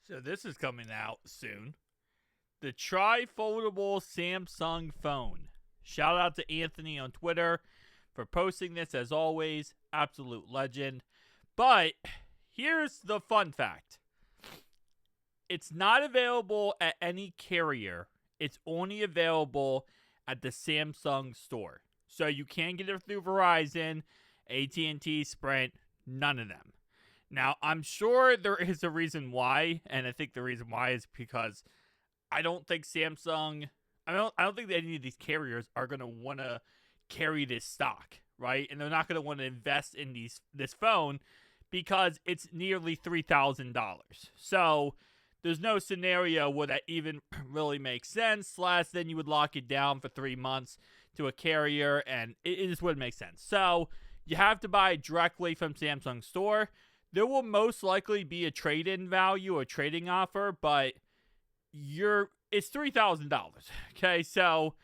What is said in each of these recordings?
So this is coming out soon. The Tri-Foldable Samsung phone. Shout out to Anthony on Twitter for posting this, as always. Absolute legend. But here's the fun fact. It's not available at any carrier. It's only available at the Samsung store. So you can't get it through Verizon, AT&T, Sprint, none of them. Now, I'm sure there is a reason why, and I think the reason why is because I don't think Samsung, I don't think that any of these carriers are going to want to carry this stock, right? And they're not going to want to invest in this phone because it's nearly $3,000. So there's no scenario where that even really makes sense. Slash, then you would lock it down for 3 months to a carrier, and it just wouldn't make sense. So you have to buy directly from Samsung store. There will most likely be a trade-in value or trading offer, but it's $3,000. Okay, so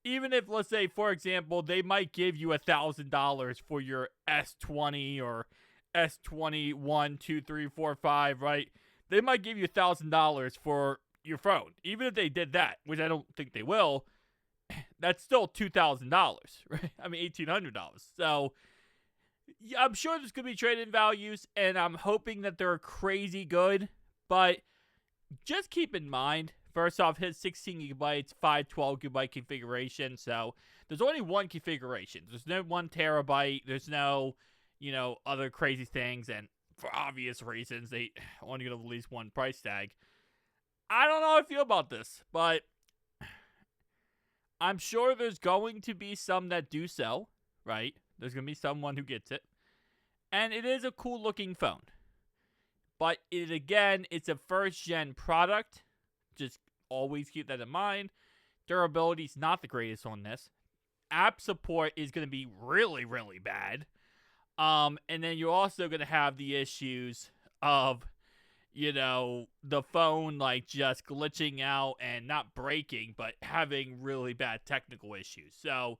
even if, let's say, for example, they might give you $1,000 for your S20 or S21, 2, 3, 4, 5, right? They might give you $1,000 for your phone. Even if they did that, which I don't think they will, that's still $2,000, right? I mean, $1,800. So yeah, I'm sure there's going to be trade-in values, and I'm hoping that they're crazy good. But just keep in mind, first off, his 16 gigabytes, 512 gigabyte configuration. So there's only one configuration. There's no 1 terabyte. There's no, other crazy things. And for obvious reasons, they only going to release one price tag. I don't know how I feel about this, but I'm sure there's going to be some that do sell, right? There's going to be someone who gets it. And it is a cool looking phone. But it's a first gen product. Just always keep that in mind. Durability is not the greatest on this. App support is going to be really, really bad. And then you're also going to have the issues of, the phone like just glitching out and not breaking, but having really bad technical issues. So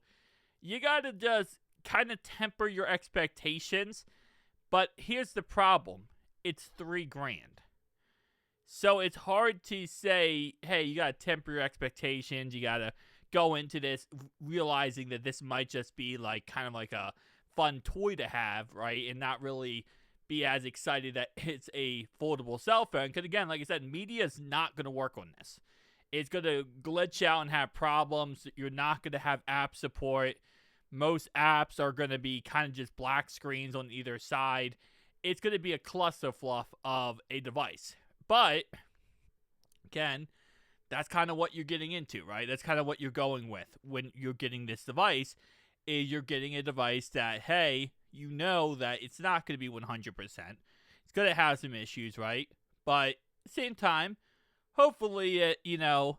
you got to just kind of temper your expectations. But here's the problem. It's $3,000. So it's hard to say, hey, you got to temper your expectations. You got to go into this realizing that this might just be like kind of like a fun toy to have, right? And not really be as excited that it's a foldable cell phone. Because again, like I said, media is not going to work on this. It's going to glitch out and have problems. You're not going to have app support. Most apps are going to be kind of just black screens on either side. It's going to be a clusterfluff of a device. But, again, that's kind of what you're getting into, right? That's kind of what you're going with when you're getting this device. Is you're getting a device that, hey, you know that it's not going to be 100%. It's going to have some issues, right? But at the same time, hopefully it,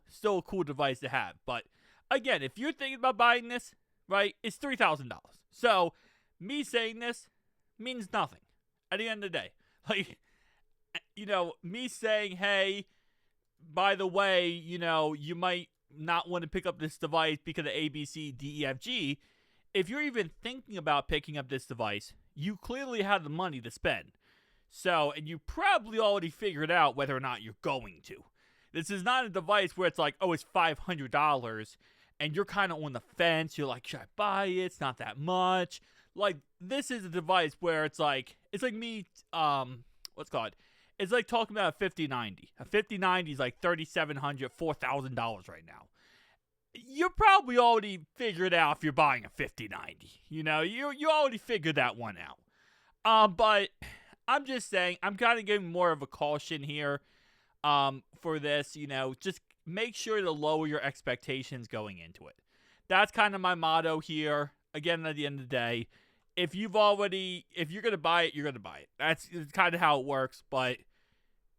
still a cool device to have. But, again, if you're thinking about buying this, right, it's $3,000. So, me saying this means nothing at the end of the day. Like, me saying, hey, by the way, you might not want to pick up this device because of A, B, C, D, E, F, G. If you're even thinking about picking up this device, you clearly have the money to spend. So, and you probably already figured out whether or not you're going to. This is not a device where it's like, oh, it's $500. And you're kind of on the fence. You're like, should I buy it? It's not that much. Like, this is a device where it's like me, what's it called? It's like talking about a 5090. A 5090 is like $3,700, $4,000 right now. You probably already figured out if you're buying a 5090. You already figured that one out. But I'm just saying, I'm kind of giving more of a caution here for this. Just make sure to lower your expectations going into it. That's kind of my motto here. Again, at the end of the day, if you're going to buy it, you're going to buy it. That's kind of how it works, but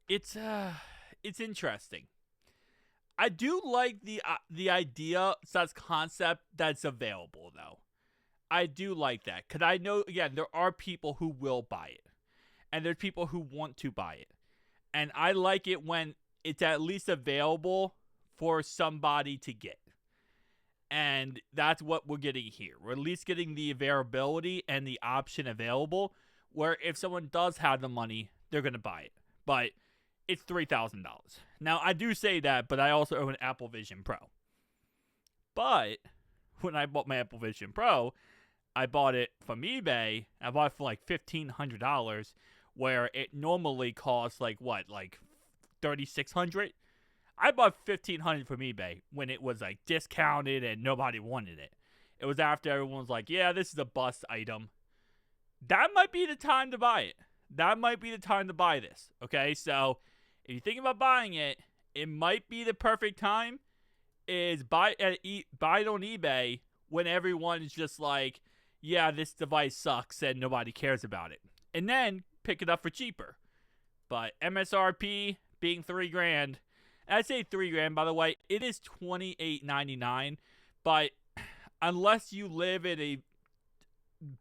it's interesting. I do like the idea, such concept that's available, though. I do like that, because I know, again, there are people who will buy it, and there's people who want to buy it. And I like it when it's at least available for somebody to get. And that's what we're getting here. We're at least getting the availability and the option available, where if someone does have the money, they're going to buy it. But it's $3,000. Now, I do say that, but I also own an Apple Vision Pro. But when I bought my Apple Vision Pro, I bought it from eBay. I bought it for like $1,500, where it normally costs like $3,600. I bought $1,500 from eBay when it was like discounted and nobody wanted it. It was after everyone was like, yeah, this is a bust item. That might be the time to buy it. That might be the time to buy this. Okay, so if you think about buying it, it might be the perfect time. Is buy it on eBay when everyone is just like, yeah, this device sucks and nobody cares about it, and then pick it up for cheaper. But MSRP being $3,000, and I say $3,000 by the way, it is $2,899. But unless you live in a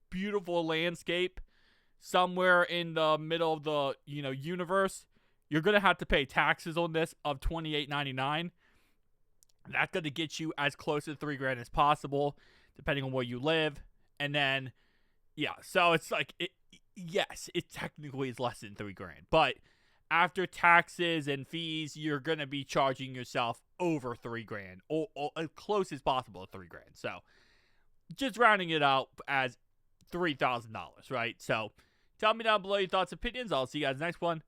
beautiful landscape somewhere in the middle of the universe, you're gonna have to pay taxes on this of $2,899. That's gonna get you as close to $3,000 as possible, depending on where you live. And then, yeah, so it's like, yes, it technically is less than $3,000, but after taxes and fees, you're gonna be charging yourself over $3,000, or as close as possible to $3,000. So, just rounding it out as $3,000, right? So, tell me down below your thoughts and opinions. I'll see you guys next one.